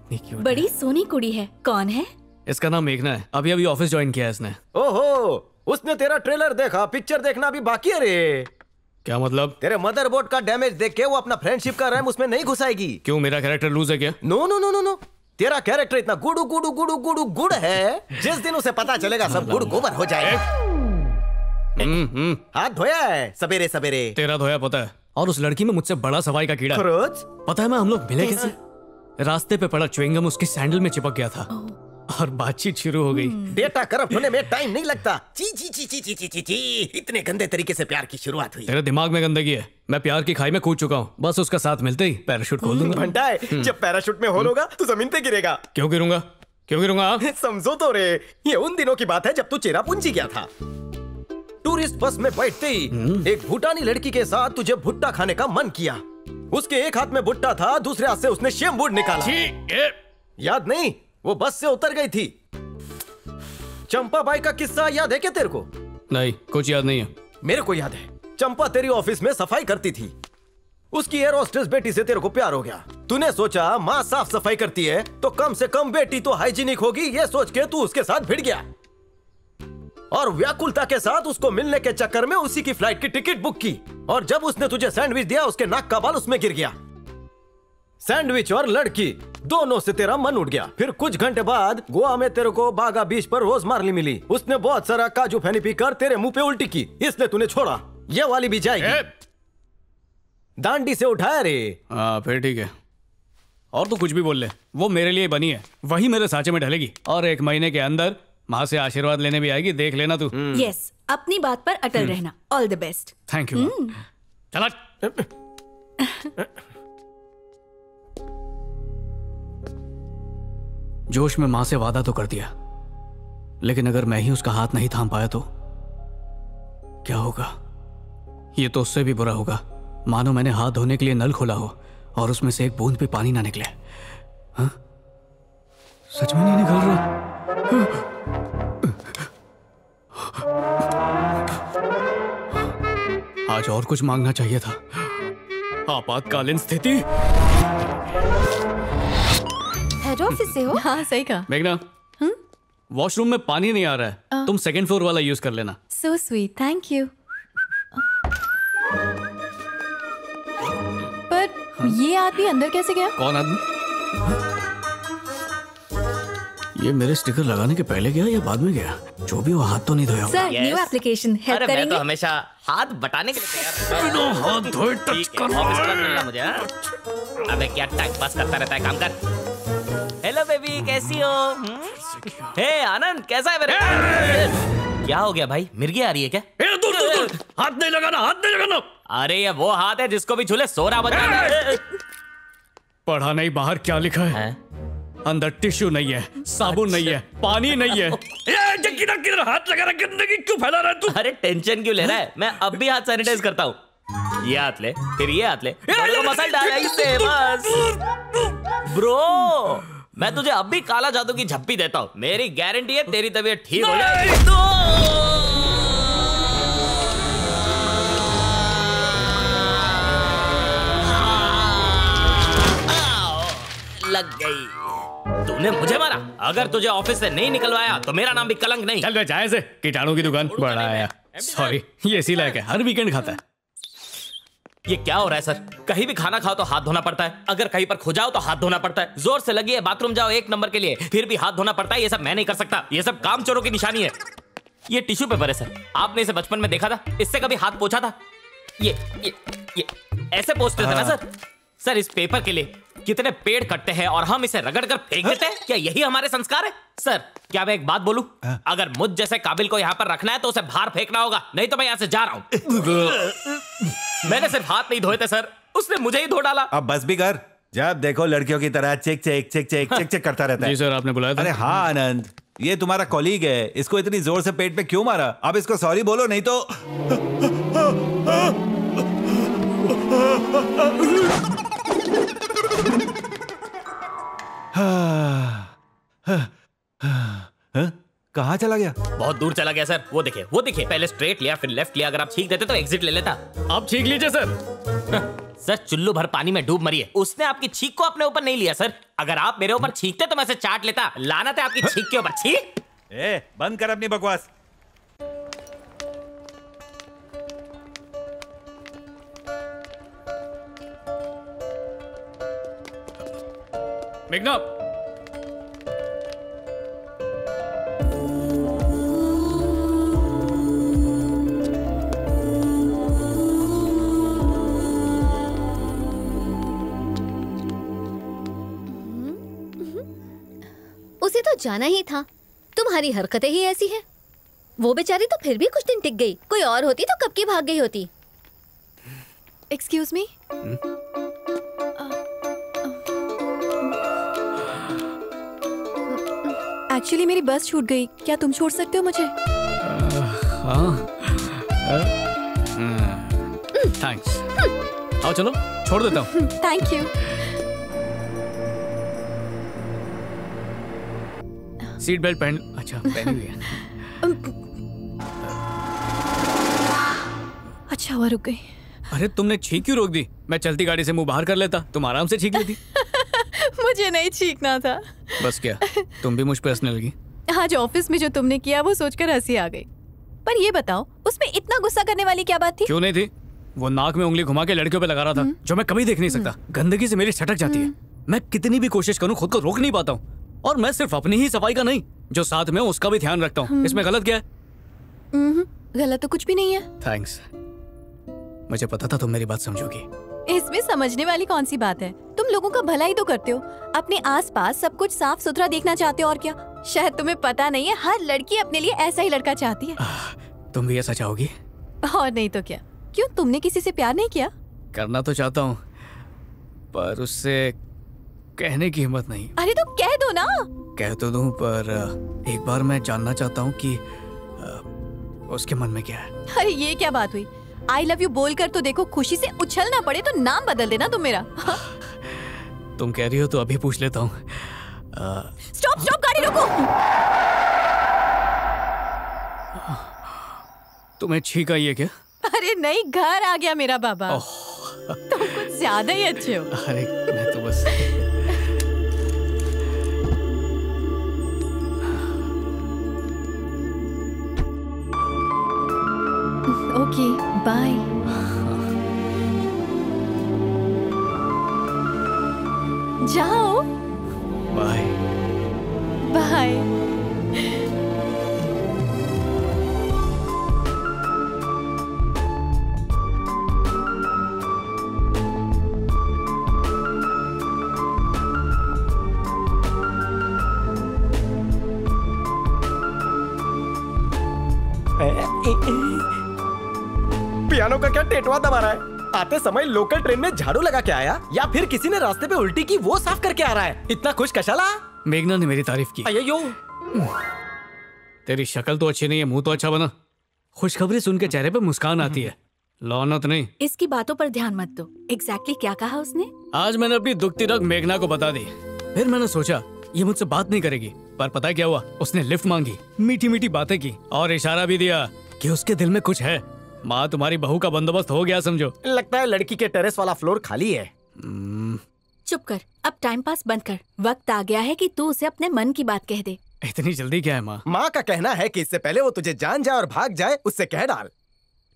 कितनी क्यूट बड़ी सोनी कुड़ी है। कौन है? इसका नाम मेघना है। अभी अभी ऑफिस ज्वाइन किया है इसने। ओहो, उसने तेरा ट्रेलर देखा, पिक्चर देखना अभी बाकी है रे। क्या मतलब? तेरे मदरबोर्ड का डैमेज देख के वो अपना फ्रेंडशिप का रैम उसमें नहीं घुसाएगी। क्यों, मेरा कैरेक्टर लूज है क्या? No no no no no, तेरा कैरेक्टर इतना गुड़ू गुड़ू गुड़ू गुड़ू गुड़ है, जिस दिन उसे पता चलेगा सब गुड़ गोबर हो जाएगा। हाथ धोया है सवेरे सवेरे? तेरा धोया पता है। और उस लड़की में मुझसे बड़ा सफाई का कीड़ा। पता है मैं हम लोग मिले कैसे? रास्ते पे पड़ा च्युइंगम उसकी सैंडल में चिपक गया था और बातचीत शुरू हो गई। डेटा करप्ट होने में टाइम नहीं लगता। ची ची ची ची ची ची ची ची, इतने गंदे तरीके से प्यार की शुरुआत हुई। तेरे दिमाग में गंदगी है। मैं प्यार की खाई में कूद चुका हूँ। बस उसका साथ मिलते ही पैराशूट खोल दूंगा। घंटा है, जब पैराशूट में होल होगा तो जमीन पे गिरेगा। क्यों गिरूंगा? क्यों गिरूंगा? समझो तो रे, ये उन दिनों की बात है जब तू चेरापूंजी गया था। टूरिस्ट बस में बैठते ही एक भूटानी लड़की के साथ तुझे भुट्टा खाने का मन किया। उसके एक हाथ में भुट्टा था, दूसरे हाथ से उसने शेमबूड निकाला। याद नहीं? वो बस से उतर गई थी। चंपा बाई का किस्सा याद है क्या तेरे को? नहीं, कुछ याद नहीं है। मेरे को याद है। चंपा तेरी ऑफिस में सफाई करती थी। उसकी एयर होस्टेस बेटी से तेरे को प्यार हो गया। तूने सोचा माँ साफ सफाई करती है तो कम से कम बेटी तो हाइजीनिक होगी, ये सोच के तू उसके साथ भिड़ गया और व्याकुलता के साथ उसको मिलने के चक्कर में उसी की फ्लाइट की टिकट बुक की। और जब उसने तुझे सैंडविच दिया, उसके नाक का बाल उसमें गिर गया। सैंडविच और लड़की दोनों से तेरा मन उठ गया। फिर कुछ घंटे बाद गोवा में तेरे को बागा बीच पर रोजमार्ली मिली। उसने बहुत सारा काजू फैनी पीकर तेरे मुंह पे उल्टी की, इसलिए तूने छोड़ा। ये वाली भी जाएगी। दांडी से उठाया रे। हाँ फिर ठीक है। और तू कुछ भी बोल ले, वो मेरे लिए बनी है, वही मेरे सांचे में ढलेगी और 1 महीने के अंदर माँ से आशीर्वाद लेने भी आएगी। देख लेना तू। यस, अपनी बात पर अटल रहना। All the best. Thank you. चला। जोश में माँ से वादा तो कर दिया, लेकिन अगर मैं ही उसका हाथ नहीं थाम पाया तो क्या होगा? ये तो उससे भी बुरा होगा। मानो मैंने हाथ धोने के लिए नल खोला हो और उसमें से एक बूंद भी पानी ना निकले। हाँ? सच में नहीं निकल रहा। आज और कुछ मांगना चाहिए था। आपातकालीन स्थिति। हेड ऑफिस से हो? हाँ सही कहा। मेघना, वॉशरूम में पानी नहीं आ रहा है, तुम 2nd फ्लोर वाला यूज कर लेना। So sweet, thank you. पर ये आदमी अंदर कैसे गया? कौन आदमी? ये मेरे स्टिकर लगाने के पहले गया या बाद में गया? जो भी वो, हाथ तो नहीं धोया। सर, न्यू एप्लीकेशन हेल्प करेंगे? मैं तो हमेशा हाथ बटाने के लिए तैयार हूं। हाथ धोए टच कर। ऑफिस में मिलना मुझे। अबे क्या टाइम पास करता रहता है, काम कर। हेलो बेबी, कैसी हो? हे आनंद, कैसा है मेरे? क्या हो गया भाई, मिर्गी आ रही है क्या? हाथ नहीं लगाना, हाथ नहीं लगाना। अरे ये वो हाथ है जिसको भी झूले सोरा बजा। पढ़ा नहीं बाहर क्या लिखा है? अंदर टिश्यू नहीं है, साबुन नहीं है, पानी नहीं है। किधर हाथ लगा रहा, गंदगी क्यों फैला रहा है तू? अरे टेंशन क्यों ले रहा है, मैं अब भी हाथ सैनिटाइज करता हूँ। ये हाथ ले, फिर ये हाथ ले, मसाला डाला इससे बस। ब्रो, मैं तुझे अब भी काला जादू की झप्पी देता हूँ। मेरी गारंटी है तेरी तबीयत ठीक हो जाएगी। लग गई। तूने मुझे मारा। अगर तुझे ऑफिस से नहीं निकलवाया तो मेरा नाम भी कलंक नहीं। चल जाए से कीटाणु की दुकान। बड़ा आया, सॉरी, ये इसी लायक है, हर वीकेंड खाता है। ये क्या हो रहा है सर? कहीं भी खाना खाओ तो हाथ धोना पड़ता है, अगर कहीं पर खो जाओ तो हाथ धोना पड़ता है, जोर से लगी है बाथरूम जाओ 1 नंबर के लिए फिर भी हाथ धोना पड़ता है। ये सब मैं नहीं कर सकता, ये सब काम चोरों की निशानी है। ये टिश्यू पेपर है सर, आपने इसे बचपन में देखा था? इससे कभी हाथ पोंछा था? ये ऐसे पोंछते थे ना सर? सर इस पेपर के लिए कितने पेड़ कटते हैं और हम इसे रगड़ कर फेंक देते हैं। क्या यही हमारे संस्कार है? सर क्या मैं एक बात बोलूं? अगर मुझ जैसे काबिल को यहाँ पर रखना है तो उसे बाहर फेंकना होगा, नहीं तो मैं यहाँ से जा रहा हूँ। मैंने सिर्फ हाथ नहीं धोए थे सर, उसने मुझे ही धो डाला। अब बस भी कर। जब देखो लड़कियों की तरह check check check check check check करता रहता है। जी सर, आपने बुलाया था? अरे हाँ आनंद, ये तुम्हारा कॉलीग है, इसको इतनी जोर से पेट पे क्यों मारा? अब इसको सॉरी बोलो, नहीं तो कहाँ चला गया? बहुत दूर चला गया सर। वो देखिए, वो देखिए, पहले स्ट्रेट लिया फिर लेफ्ट लिया। अगर आप छींक देते तो एग्जिट ले लेता। आप छींक लीजिए सर। सर चुल्लू भर पानी में डूब मरी है, उसने आपकी छींक को अपने ऊपर नहीं लिया सर। अगर आप मेरे ऊपर छींकते तो मैं इसे चाट लेता। लानत है आपकी छींक के ऊपर। छींक। बंद कर अपनी बकवास। मेघना, उसे तो जाना ही था, तुम्हारी हरकतें ही ऐसी हैं। वो बेचारी तो फिर भी कुछ दिन टिक गई, कोई और होती तो कब की भाग गई होती। Excuse me. एक्चुअली मेरी बस छूट गई, क्या तुम छोड़ सकते हो मुझे? थैंक्स। आओ चलो, छोड़ देता हूँ। Thank you. सीट बेल्ट पहन। अच्छा, पहनी हुई है। अच्छा हुआ रुक गई। अरे तुमने छींक क्यों रोक दी? मैं चलती गाड़ी से मुंह बाहर कर लेता, तुम आराम से छींक लेती। मुझे नहीं छींकना था। बस क्या, तुम भी मुझ पे हंसने लगी? आज ऑफिस में जो तुमने किया वो सोचकर हंसी आ गई। पर ये बताओ, उसमें इतना गुस्सा करने वाली क्या बात थी? क्यों नहीं थी? वो नाक में उंगली घुमा के लड़कियों पे लगा रहा था, जो मैं कभी देख नहीं सकता। गंदगी से मेरी छटक जाती है। मैं कितनी भी कोशिश करूं खुद को रोक नहीं पाता हूँ। और मैं सिर्फ अपनी ही सफाई का नहीं, जो साथ में उसका भी ध्यान रखता हूँ। इसमें गलत क्या है? गलत तो कुछ भी नहीं है। थैंक्स, मुझे पता था तुम मेरी बात समझोगी। इसमें समझने वाली कौन सी बात है? तुम लोगों का भला ही तो करते हो, अपने आसपास सब कुछ साफ सुथरा देखना चाहते हो। और क्या, शायद तुम्हें पता नहीं है, हर लड़की अपने लिए ऐसा ही लड़का चाहती है। तुम भी ऐसा चाहोगी? और नहीं तो क्या। क्यों, तुमने किसी से प्यार नहीं किया? करना तो चाहता हूँ, पर उससे कहने की हिम्मत नहीं। अरे तो कह दो ना। कह तो दूं, पर एक बार मैं जानना चाहता हूँ कि उसके मन में क्या है। अरे ये क्या बात हुई? आई लव यू बोलकर तो देखो, खुशी से उछलना पड़े तो नाम बदल देना तुम मेरा। तुम कह रही हो तो अभी पूछ लेता हूँ। स्टॉप स्टॉप, गाड़ी रोको। तुम्हें छींक आई है क्या? अरे नहीं, घर आ गया मेरा बाबा। तुम कुछ ज्यादा ही अच्छे हो। अरे मैं तो बस। Okay, bye. जाओ। Bye bye. पियानो का क्या टेटवा दबा रहा है? आते समय लोकल ट्रेन में झाड़ू लगा के आया या फिर किसी ने रास्ते पे उल्टी की वो साफ करके आ रहा है? इतना खुश कशाला? मेघना ने मेरी तारीफ की। अयो, तेरी शक्ल तो अच्छी नहीं है, मुंह तो अच्छा बना। खुशखबरी सुन के चेहरे पे मुस्कान आती है, लौनत नहीं। इसकी बातों पर ध्यान मत दो। एग्जैक्टली क्या कहा उसने? आज मैंने अपनी दुखती रग मेघना को बता दी। फिर मैंने सोचा ये मुझसे बात नहीं करेगी, पर पता है क्या हुआ? उसने लिफ्ट मांगी, मीठी मीठी बातें की और इशारा भी दिया कि उसके दिल में कुछ है। माँ, तुम्हारी बहू का बंदोबस्त हो गया समझो। लगता है लड़की के टेरेस वाला फ्लोर खाली है। चुप कर, अब टाइम पास बंद कर। वक्त आ गया है कि तू उसे अपने मन की बात कह दे। इतनी जल्दी क्या है माँ? माँ का कहना है कि इससे पहले वो तुझे जान जाए और भाग जाए, उससे कह डाल।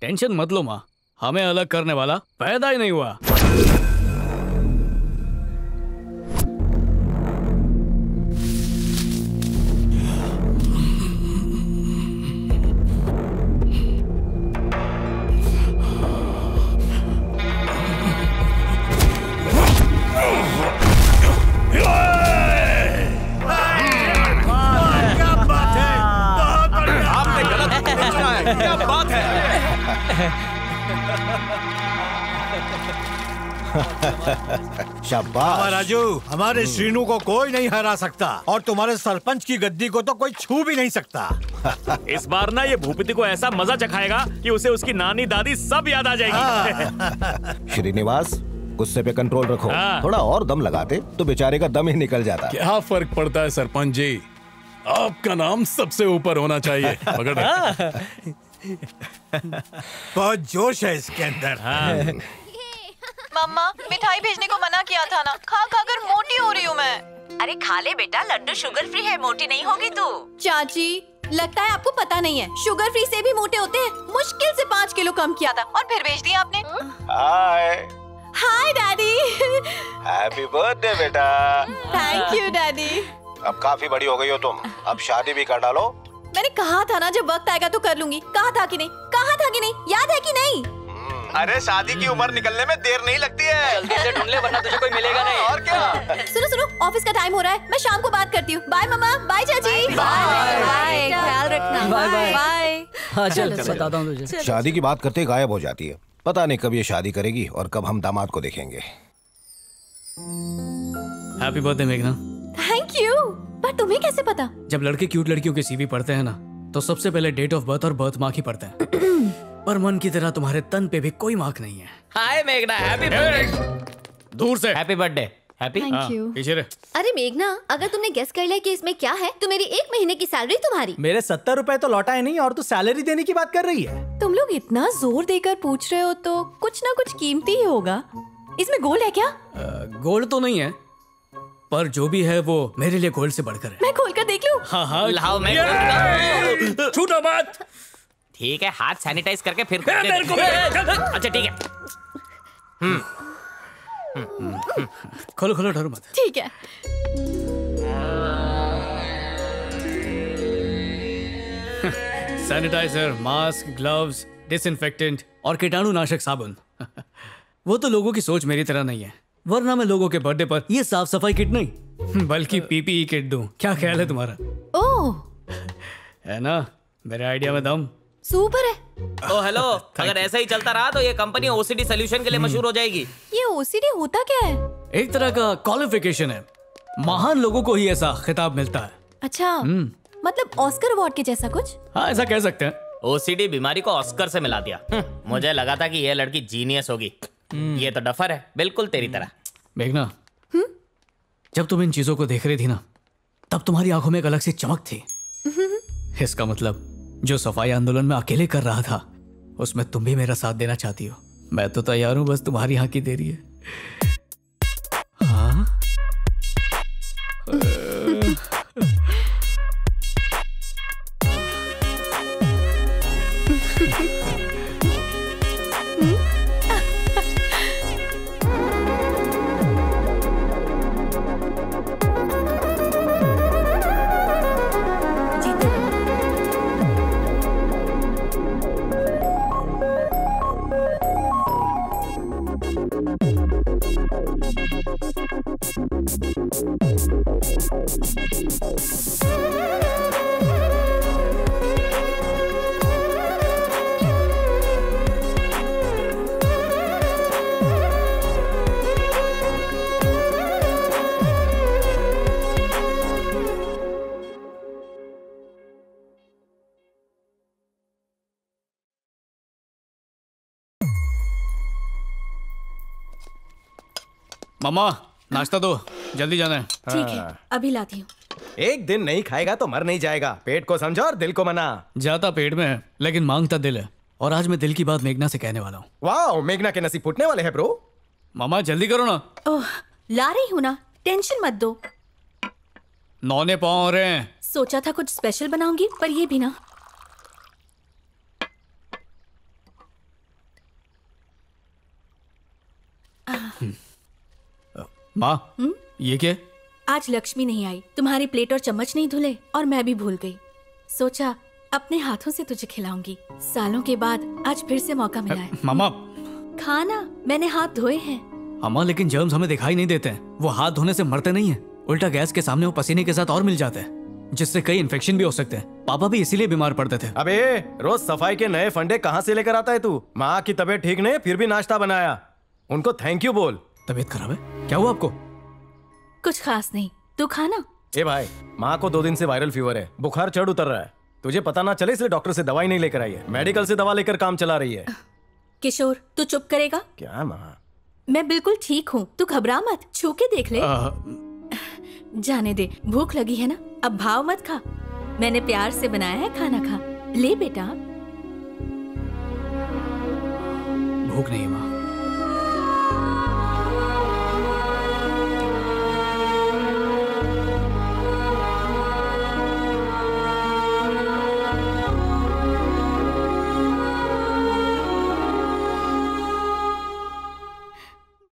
टेंशन मत लो माँ, हमें अलग करने वाला पैदा ही नहीं हुआ। क्या बात है? शाबाश राजू, हमारे श्रीनू को कोई नहीं हरा सकता और तुम्हारे सरपंच की गद्दी को तो कोई छू भी नहीं सकता। इस बार ना ये भूपति को ऐसा मजा चखाएगा कि उसे उसकी नानी दादी सब याद आ जाएगी। श्रीनिवास, गुस्से पे कंट्रोल रखो। थोड़ा और दम लगाते तो बेचारे का दम ही निकल जाता। क्या फर्क पड़ता है सरपंच जी, आपका नाम सबसे ऊपर होना चाहिए। बहुत जोश है इसके अंदर। मम्मा मिठाई भेजने को मना किया था ना, खा खा कर मोटी हो रही हूँ मैं। अरे खा ले बेटा, लड्डू शुगर फ्री है, मोटी नहीं होगी तू। चाची लगता है आपको पता नहीं है, शुगर फ्री से भी मोटे होते हैं। मुश्किल से 5 किलो कम किया था और फिर भेज दिया आपने। हाय हाय डैडी। हैप्पी बर्थडे बेटा। Thank you daddy. अब काफी बड़ी हो गई हो तुम, अब शादी भी कर डालो। मैंने कहा था ना जब वक्त आएगा तो कर लूंगी। कहा था कि नहीं, कहा था कि नहीं, याद है कि नहीं? अरे शादी की उम्र निकलने में देर नहीं लगती है। जल्दी से ढूंढ ले वरना तुझे कोई मिलेगा नहीं। और क्या। सुनो सुनो, ऑफिस का टाइम हो रहा है, मैं शाम को बात करती हूँ। बाय मम्मा, बाय चाची। बाय, ख्याल रखना। Bye bye. हाँ चल बताता हूँ तुझे। शादी की बात करते गायब हो जाती है। पता नहीं कब ये शादी करेगी और कब हम दामाद को देखेंगे। हैप्पी बर्थडे मेघना। Thank you. पर तुम्हें कैसे पता? जब लड़के क्यूट लड़कियों के सीवी पढ़ते हैं ना, तो सबसे पहले डेट ऑफ बर्थ और बर्थ मार्क ही पढ़ते हैं। पर मन की तरह तुम्हारे तन पे भी कोई मार्क नहीं है। हाय मेघना, हैप्पी बर्थडे। दूर से happy birthday. Happy. Thank you. पीछे रे। अरे मेघना, अगर तुमने गेस कर लिया कि इसमें क्या है तो मेरी 1 महीने की सैलरी तुम्हारी। मेरे 70 रुपए तो लौटाए नहीं और तू सैलरी देने की बात कर रही है। तुम लोग इतना जोर देकर पूछ रहे हो तो कुछ ना कुछ कीमती ही होगा। इसमें गोल्ड है क्या? गोल्ड तो नहीं है, पर जो भी है वो मेरे लिए गोल्ड से बढ़कर है। मैं खोल कर देख लूं? हाँ हाँ लाओ मैं छूटो मत। ठीक है, हाथ सैनिटाइज करके फिर खोल दे। अच्छा ठीक है। खोलो खोलो, डरो मत। ठीक है। सैनिटाइजर, मास्क, ग्लव्स, डिसइंफेक्टेंट और कीटाणुनाशक साबुन। वो तो लोगों की सोच मेरी तरह नहीं है, वरना मैं लोगों के बर्थडे पर ये साफ सफाई किट नहीं बल्कि पीपीई किट दूं। क्या ख्याल है तुम्हारा? ओह, है ना मेरे आइडिया में दम। सुपर है। ओ हेलो, अगर ऐसा ही चलता रहा तो ये कंपनी ओसीडी सॉल्यूशन के लिए मशहूर हो जाएगी। ये ओसीडी होता क्या है? एक तरह का क्वालिफिकेशन है, महान लोगों को ही ऐसा खिताब मिलता है। अच्छा, मतलब ऑस्कर अवार्ड के जैसा कुछ? हाँ ऐसा कह सकते हैं। ओसीडी बीमारी को ऑस्कर से मिला दिया। मुझे लगा था कि ये लड़की जीनियस होगी। ये तो डफर है, बिल्कुल तेरी तरह। मेघना, जब तुम इन चीजों को देख रही थी ना, तब तुम्हारी आंखों में एक अलग सी चमक थी। इसका मतलब जो सफाई आंदोलन में अकेले कर रहा था, उसमें तुम भी मेरा साथ देना चाहती हो। मैं तो तैयार हूं, बस तुम्हारी हाँ की देरी है। हाँ? मामा नाश्ता दो, जल्दी जाना है। ठीक है, अभी लाती हूँ। एक दिन नहीं खाएगा तो मर नहीं जाएगा। पेट को समझो और दिल को मना। जाता पेट में है लेकिन मांगता दिल है, और आज मैं दिल की बात मेघना से कहने वाला हूँ। वाह, मेघना के नसीब फूटने वाले हैं ब्रो। मामा जल्दी करो ना। ओह, ला रही हूँ ना, टेंशन मत दो। नौने पाँव हो रहे हैं। सोचा था कुछ स्पेशल बनाऊंगी, पर ये भी ना। माँ, ये क्या? आज लक्ष्मी नहीं आई, तुम्हारी प्लेट और चम्मच नहीं धुले और मैं भी भूल गई। सोचा अपने हाथों से तुझे खिलाऊंगी। सालों के बाद आज फिर से मौका मिला है। मामा खाना मैंने हाथ धोए हैं। अम्मा, लेकिन जर्म्स हमें दिखाई नहीं देते हैं। वो हाथ धोने से मरते नहीं हैं, उल्टा गैस के सामने वो पसीने के साथ और मिल जाते हैं, जिससे कई इन्फेक्शन भी हो सकते हैं। पापा भी इसीलिए बीमार पड़ते थे। अबे रोज सफाई के नए फंडे कहाँ से लेकर आता है तू? माँ की तबीयत ठीक नहीं, फिर भी नाश्ता बनाया। उनको थैंक यू बोल। तबीयत खराब है? क्या हुआ आपको? कुछ खास नहीं, तू खाना। ए भाई, माँ को 2 दिन से वायरल फीवर है, बुखार चढ़ उतर रहा है। तुझे पता ना चले इसलिए डॉक्टर से दवाई नहीं लेकर आई है, मेडिकल से दवा लेकर काम चला रही है। किशोर, तू चुप करेगा? क्या माँ? मैं बिल्कुल ठीक हूँ, तू घबरा मत, छू के देख ले। जाने दे, भूख लगी है ना, अब भाव मत खा। मैंने प्यार से बनाया है खाना, खा ले बेटा। भूख नहीं है माँ।